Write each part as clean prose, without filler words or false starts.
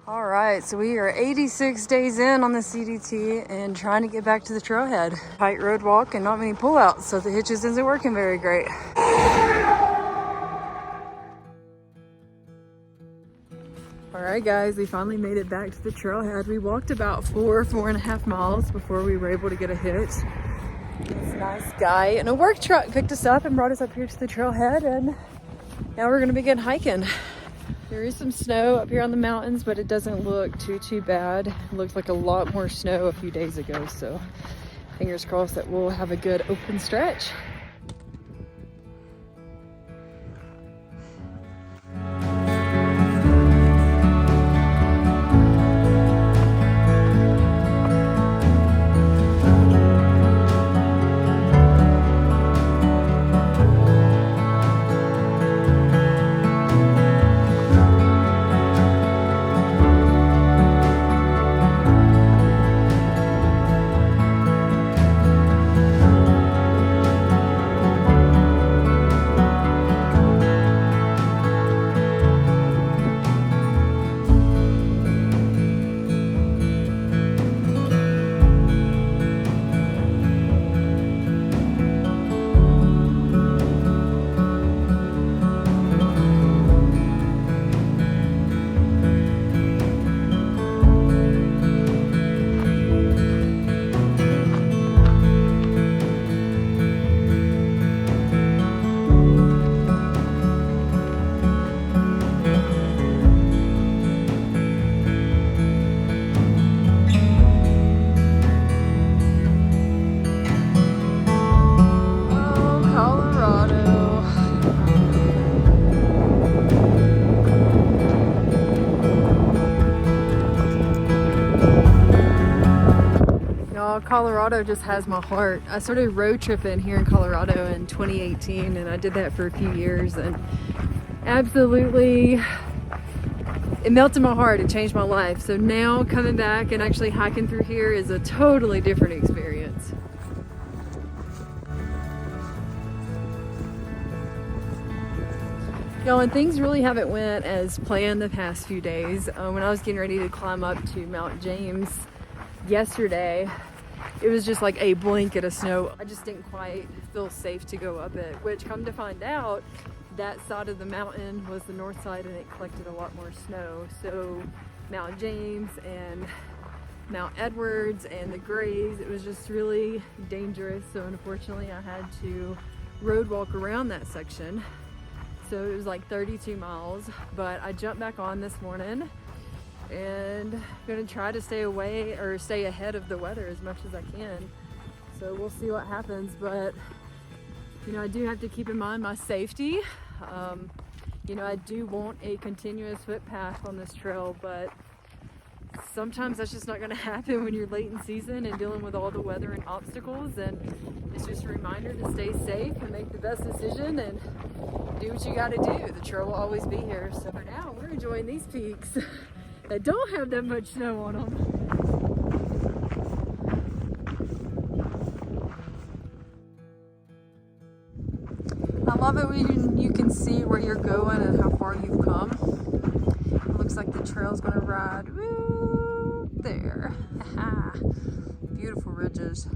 All right, so we are 86 days in on the CDT and trying to get back to the trailhead. Tight road walk and not many pullouts, so the hitches isn't working very great. All right, guys, we finally made it back to the trailhead. We walked about 4.5 miles before we were able to get a hitch. This nice guy in a work truck picked us up and brought us up here to the trailhead, and now we're gonna begin hiking. There is some snow up here on the mountains, but it doesn't look too bad. It looks like a lot more snow a few days ago, so fingers crossed that we'll have a good open stretch. Colorado just has my heart. I started road tripping here in Colorado in 2018, and I did that for a few years, and absolutely it melted my heart. It changed my life. So now coming back and actually hiking through here is a totally different experience. Y'all, and things really haven't went as planned the past few days. When I was getting ready to climb up to Mount James yesterday, it was just like a blanket of snow. I just didn't quite feel safe to go up it, which come to find out, that side of the mountain was the north side and it collected a lot more snow. So Mount James and Mount Edwards and the Grays, it was just really dangerous. So unfortunately I had to road walk around that section. So it was like 32 miles, but I jumped back on this morning and I'm gonna try to stay away or stay ahead of the weather as much as I can. So we'll see what happens, but you know, I do have to keep in mind my safety. You know, I do want a continuous footpath on this trail, but sometimes that's just not gonna happen when you're late in season and dealing with all the weather and obstacles. And it's just a reminder to stay safe and make the best decision and do what you gotta do. The trail will always be here. So for now, we're enjoying these peaks that don't have that much snow on them. I love it when you can see where you're going and how far you've come. It looks like the trail's gonna ride woo, there. Beautiful ridges.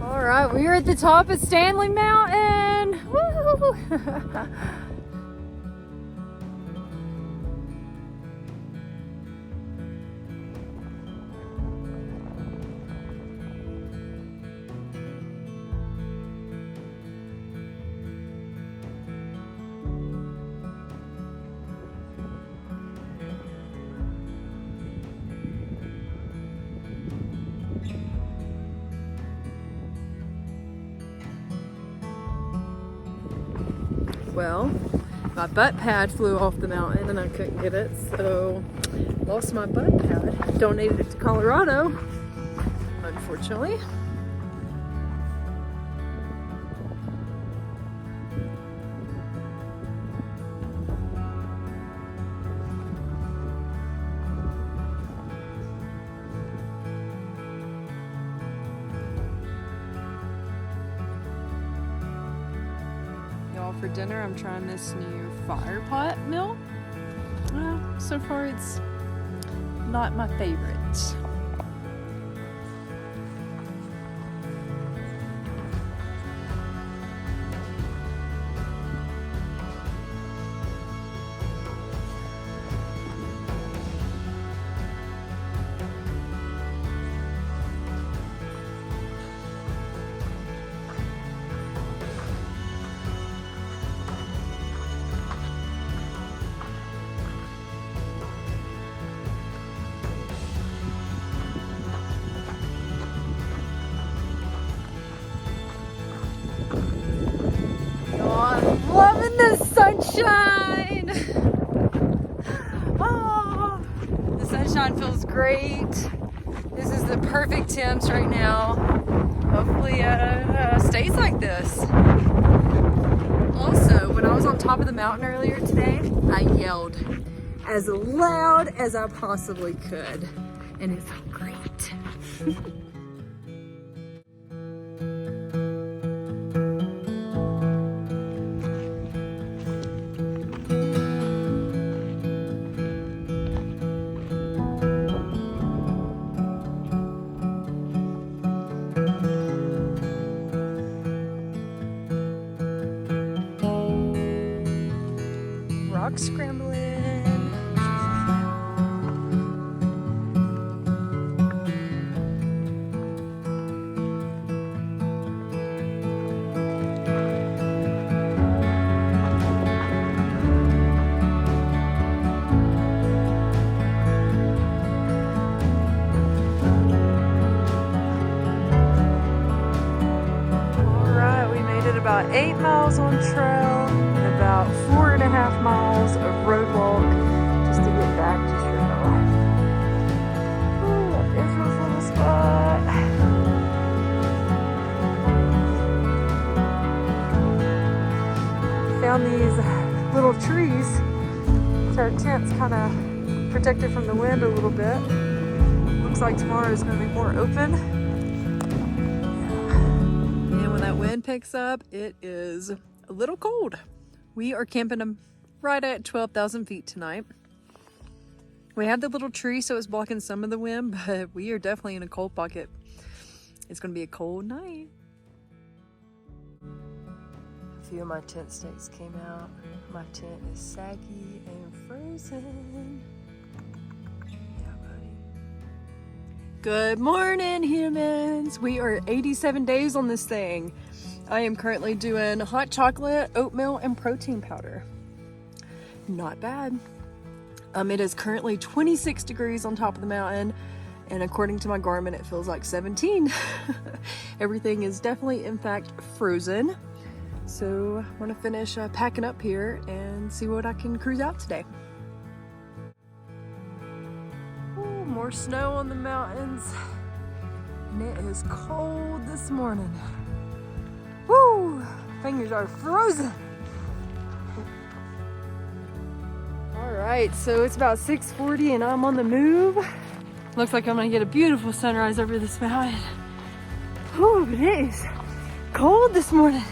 All right, we're at the top of Stanley Mountain. Woo! Well, my butt pad flew off the mountain and I couldn't get it, so lost my butt pad. Donated it to Colorado, unfortunately. For dinner, I'm trying this new fire pot meal. So far it's not my favorite. Loving the sunshine. Oh, the sunshine feels great. This is the perfect temps right now. Hopefully stays like this. Also, when I was on top of the mountain earlier today, I yelled as loud as I possibly could, and it felt great. Rock scrambling. Alright, we made it about 8 miles on trail. About 4.5 miles of road walk just to get back to Treyl. Oh, there's this little spot. Found these little trees, so our tent's kind of protected from the wind a little bit. Looks like tomorrow is going to be more open. And when that wind picks up, it is a little cold. We are camping right at 12,000 feet tonight. We have the little tree, so it's blocking some of the wind, but we are definitely in a cold pocket. It's going to be a cold night. A few of my tent stakes came out. My tent is saggy and frozen. Yeah, buddy. Good morning, humans. We are 87 days on this thing. I am currently doing hot chocolate, oatmeal, and protein powder. Not bad. It is currently 26 degrees on top of the mountain, and according to my Garmin, it feels like 17. Everything is definitely, in fact, frozen. So I'm gonna finish packing up here and see what I can cruise out today. Ooh, more snow on the mountains, and it is cold this morning. Woo! Fingers are frozen. All right, so it's about 6:40 and I'm on the move. Looks like I'm gonna get a beautiful sunrise over this mountain. Whew, but it is cold this morning.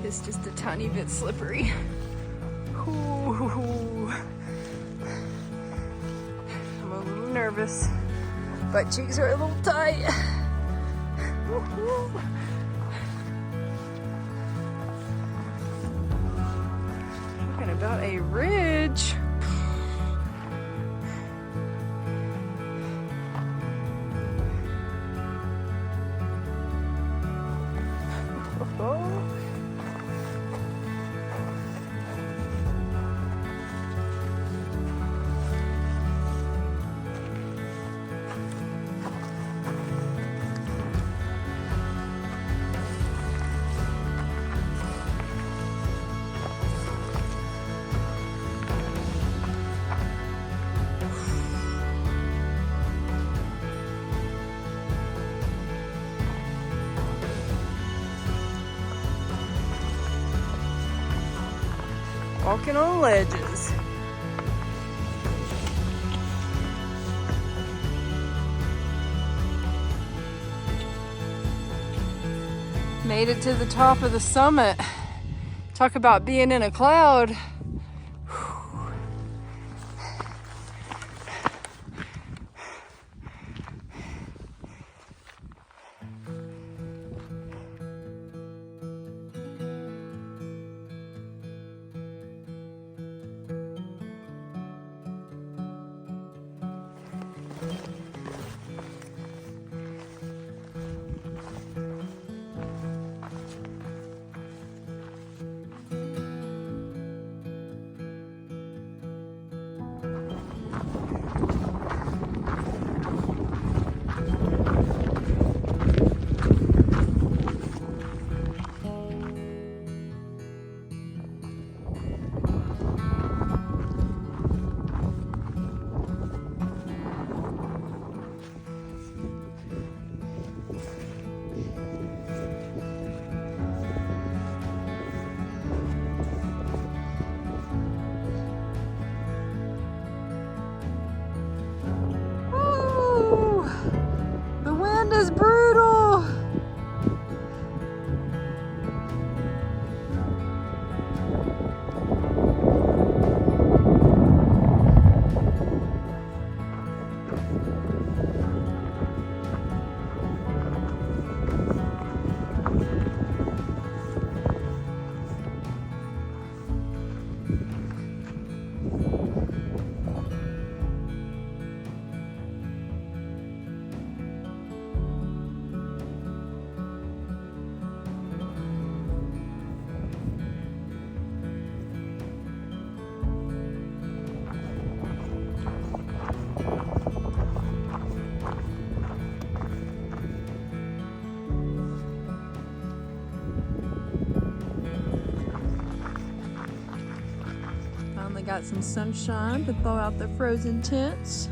It's just a tiny bit slippery. Ooh. I'm a little nervous. Butt cheeks are a little tight. Talking about a ridge. Walking on ledges. Made it to the top of the summit. Talk about being in a cloud. The wind is brutal. Finally got some sunshine to thaw out the frozen tents.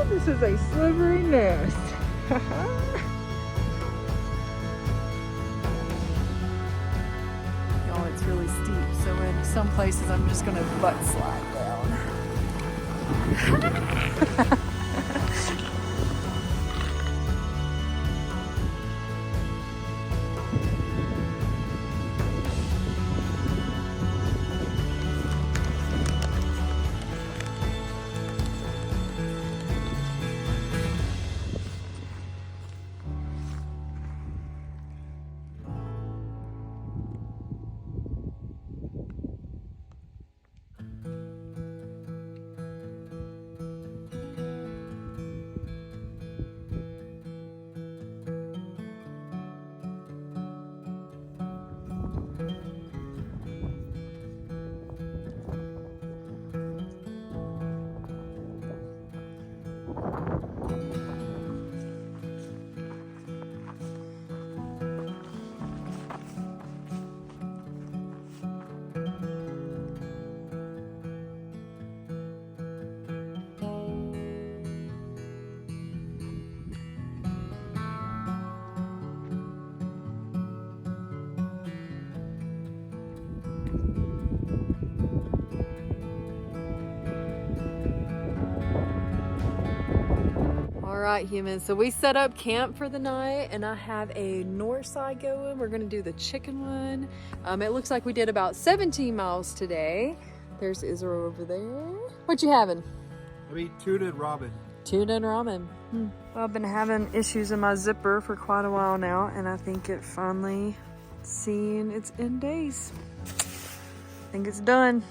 This is a slippery nest. Y'all, it's really steep, so in some places I'm just gonna butt slide down. right, humans. So we set up camp for the night, and I have a north side going. We're gonna do the chicken one. It looks like we did about 17 miles today. There's Israel over there. What you having? I eat tuna and ramen. Tuna and ramen. Well, I've been having issues in my zipper for quite a while now, and I think it finally seen its end days. I think it's done.